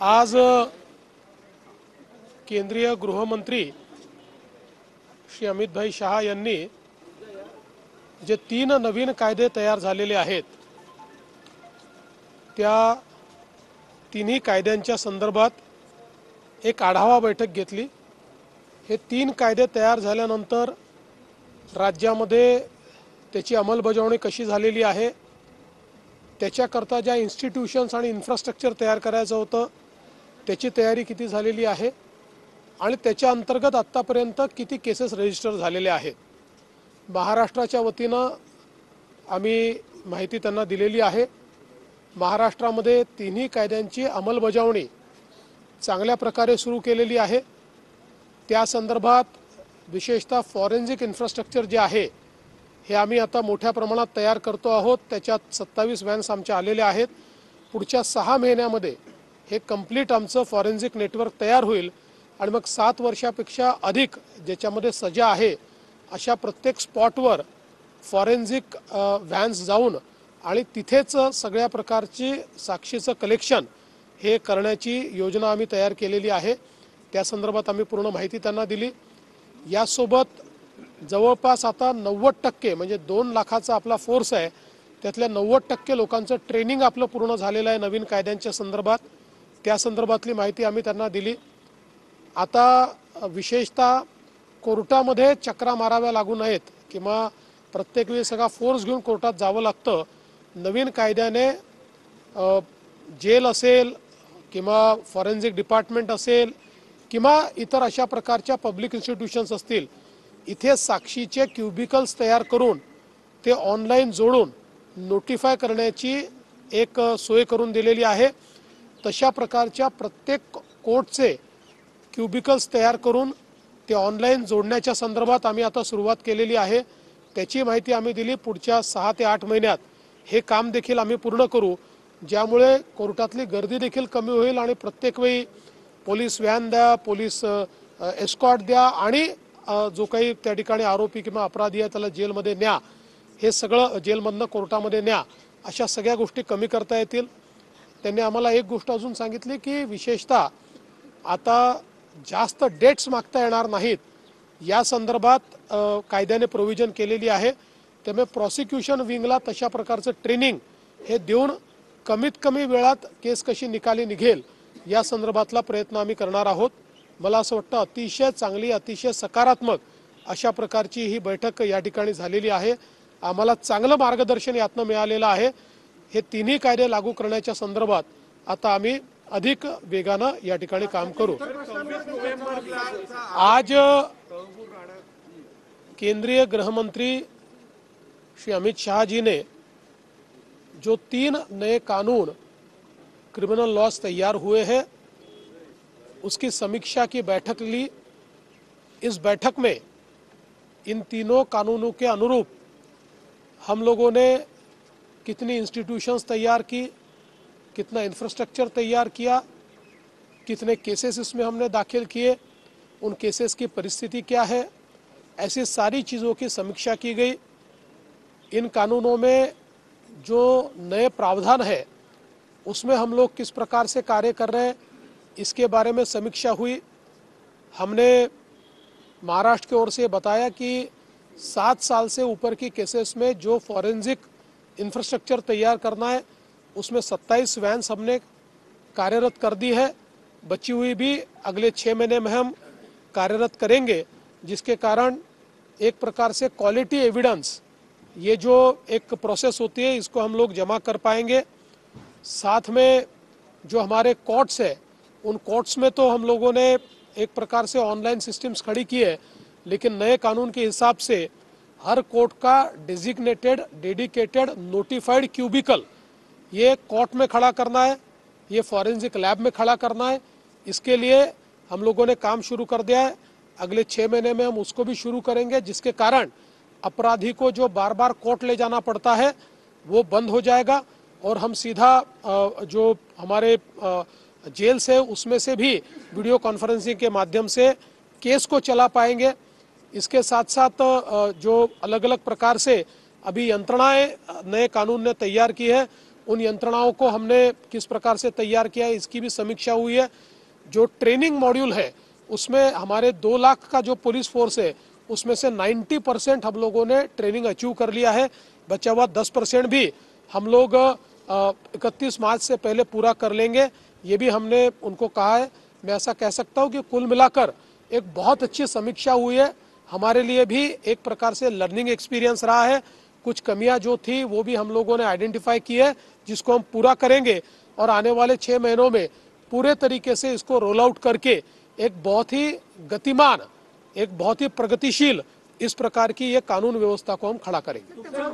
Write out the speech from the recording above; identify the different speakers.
Speaker 1: आज केंद्रीय गृहमंत्री श्री अमित भाई शाह यांनी जे 3 नवीन कायदे तयार झालेले आहेत त्या तिन्ही कायद्यांच्या संदर्भात एक आढावा बैठक घेतली। हे 3 कायदे तयार झाल्यानंतर राज्यामध्ये त्याची अंमलबजावणी कशी झालेली आहे, त्याच्याकरता ज्या इन्स्टिट्यूशन्स आणि इन्फ्रास्ट्रक्चर तयार करायचं होतं त्याची तयारी किती झालेली आहे आणि त्याच्या अंतर्गत आतापर्यंत किती केसेस रजिस्टर झालेले आहेत। महाराष्ट्राच्या वतीनं आम्ही माहिती त्यांना दिलेली आहे। महाराष्ट्रामध्ये तिन्ही कायद्यांची अंमलबजावणी चांगल्या प्रकारे सुरू केलेली आहे। त्या संदर्भात विशेषतः फॉरेन्सिक इन्फ्रास्ट्रक्चर जे आहे हे आम्ही आता मोठ्या प्रमाणात तयार करतो आहोत। त्याच्यात 27 व्हॅन्स आमच्या आलेल्या आहेत। पुढच्या 6 महिन्यामध्ये हे कंप्लीट आमचं फॉरेन्सिक नेटवर्क तयार होईल आणि मग 7 वर्षापेक्षा अधिक ज्याच्यामध्ये सजा आहे अशा प्रत्येक स्पॉटवर फॉरेन्सिक व्हॅन्स जाऊन आणि तिथेच सगळ्या प्रकारची साक्षीचं कलेक्शन हे करण्याची योजना आम्ही तयार केलेली आहे। त्या संदर्भात आम्ही पूर्ण माहिती त्यांना दिली। यासोबत जवळपास आता 90% म्हणजे 2 लाखाचा आपला फोर्स आहे, त्यातल्या 90% लोकांचं ट्रेनिंग आपलं पूर्ण झालेलं आहे नवीन कायद्यांच्या संदर्भात। त्या संदर्भातली माहिती आम्ही त्यांना दिली। आता विशेषतः कोर्टामध्ये चक्रा माराव्या लागू नयेत किंवा प्रत्येक वेळी सगळा फोर्स घेऊन कोर्टात जावं लागतं। नवीन कायद्याने जेल असेल किंवा फॉरेन्सिक डिपार्टमेंट असेल किंवा इतर अशा प्रकारच्या पब्लिक इन्स्टिट्यूशन्स असतील, इथे साक्षीचे क्युबिकल्स तयार करून ते ऑनलाईन जोडून नोटिफाय करण्याची एक सोय करून दिलेली आहे। तशा प्रकारच्या प्रत्येक कोर्टचे क्युबिकल्स तयार करून ते ऑनलाईन जोडण्याच्या संदर्भात आम्ही आता सुरुवात केलेली आहे। त्याची माहिती आम्ही दिली। पुढच्या 6 ते 8 महिन्यात हे काम देखील आम्ही पूर्ण करू, ज्यामुळे कोर्टातली गर्दी देखील कमी होईल आणि प्रत्येक वेळी पोलीस व्हॅन द्या, पोलीस एस्कॉर्ट द्या आणि जो काही त्या ठिकाणी आरोपी किंवा अपराधी आहे त्याला जेलमध्ये न्या, हे सगळं जेलमधनं कोर्टामध्ये न्या, अशा सगळ्या गोष्टी कमी करता येतील। त्यांनी आम्हाला एक गोष्ट अजून सांगितली की विशेषतः आता जास्त डेट्स मागता येणार नाहीत या संदर्भात कायद्याने प्रोव्हिजन केलेली आहे। त्यामुळे प्रॉसिक्युशन विंगला तशा प्रकारचं ट्रेनिंग हे देऊन कमीत कमी वेळात केस कशी निकाली निघेल या संदर्भातला प्रयत्न आम्ही करणार आहोत। मला असं वाटतं अतिशय चांगली, अतिशय सकारात्मक अशा प्रकारची ही बैठक या ठिकाणी झालेली आहे। आम्हाला चांगलं मार्गदर्शन यातनं मिळालेलं आहे। हे तिन्ही कायदे लागू करण्याच्या संदर्भात आता आम्ही अधिक वेगानं या ठिकाणी काम करू। आज केंद्रीय गृहमंत्री श्री अमित शाह जी ने जो 3 नए कानून क्रिमिनल लॉज तैयार हुए हैं उसकी समीक्षा की बैठक ली। इस बैठक में इन तीनों कानूनों के अनुरूप हम लोगों ने कितनी इंस्टीट्यूशंस तैयार की, कितना इंफ्रास्ट्रक्चर तैयार किया, कितने केसेस इसमें हमने दाखिल किए, उन केसेस की परिस्थिति क्या है, ऐसी सारी चीज़ों की समीक्षा की गई। इन कानूनों में जो नए प्रावधान है उसमें हम लोग किस प्रकार से कार्य कर रहे हैं इसके बारे में समीक्षा हुई। हमने महाराष्ट्र की ओर से बताया कि 7 साल से ऊपर की केसेस में जो फॉरेंसिक इंफ्रास्ट्रक्चर तैयार करना है उसमें 27 वैन्स हमने कार्यरत कर दी है। बची हुई भी अगले 6 महीने में हम कार्यरत करेंगे, जिसके कारण एक प्रकार से क्वालिटी एविडेंस, ये जो एक प्रोसेस होती है इसको हम लोग जमा कर पाएंगे। साथ में जो हमारे कोर्ट्स है उन कोर्ट्स में तो हम लोगों ने एक प्रकार से ऑनलाइन सिस्टम्स खड़ी की है, लेकिन नए कानून के हिसाब से हर कोर्ट का डेजिग्नेटेड डेडिकेटेड नोटिफाइड क्यूबिकल ये कोर्ट में खड़ा करना है, ये फॉरेंसिक लैब में खड़ा करना है। इसके लिए हम लोगों ने काम शुरू कर दिया है। अगले 6 महीने में हम उसको भी शुरू करेंगे, जिसके कारण अपराधी को जो बार बार कोर्ट ले जाना पड़ता है वो बंद हो जाएगा और हम सीधा जो हमारे जेल से उसमें से भी वीडियो कॉन्फ्रेंसिंग के माध्यम से केस को चला पाएंगे। इसके साथ साथ जो अलग अलग प्रकार से अभी यंत्रणाएं नए कानून ने तैयार की है उन यंत्रणाओं को हमने किस प्रकार से तैयार किया है इसकी भी समीक्षा हुई है। जो ट्रेनिंग मॉड्यूल है उसमें हमारे 2 लाख का जो पुलिस फोर्स है उसमें से 90% हम लोगों ने ट्रेनिंग अचीव कर लिया है। बचा हुआ 10% भी हम लोग 31 मार्च से पहले पूरा कर लेंगे, ये भी हमने उनको कहा है। मैं ऐसा कह सकता हूँ कि कुल मिलाकर एक बहुत अच्छी समीक्षा हुई है। हमारे लिए भी एक प्रकार से लर्निंग एक्सपीरियंस रहा है। कुछ कमियां जो थी वो भी हम लोगों ने आइडेंटिफाई की है, जिसको हम पूरा करेंगे और आने वाले 6 महीनों में पूरे तरीके से इसको रोल आउट करके एक बहुत ही गतिमान, एक बहुत ही प्रगतिशील इस प्रकार की ये कानून व्यवस्था को हम खड़ा करेंगे।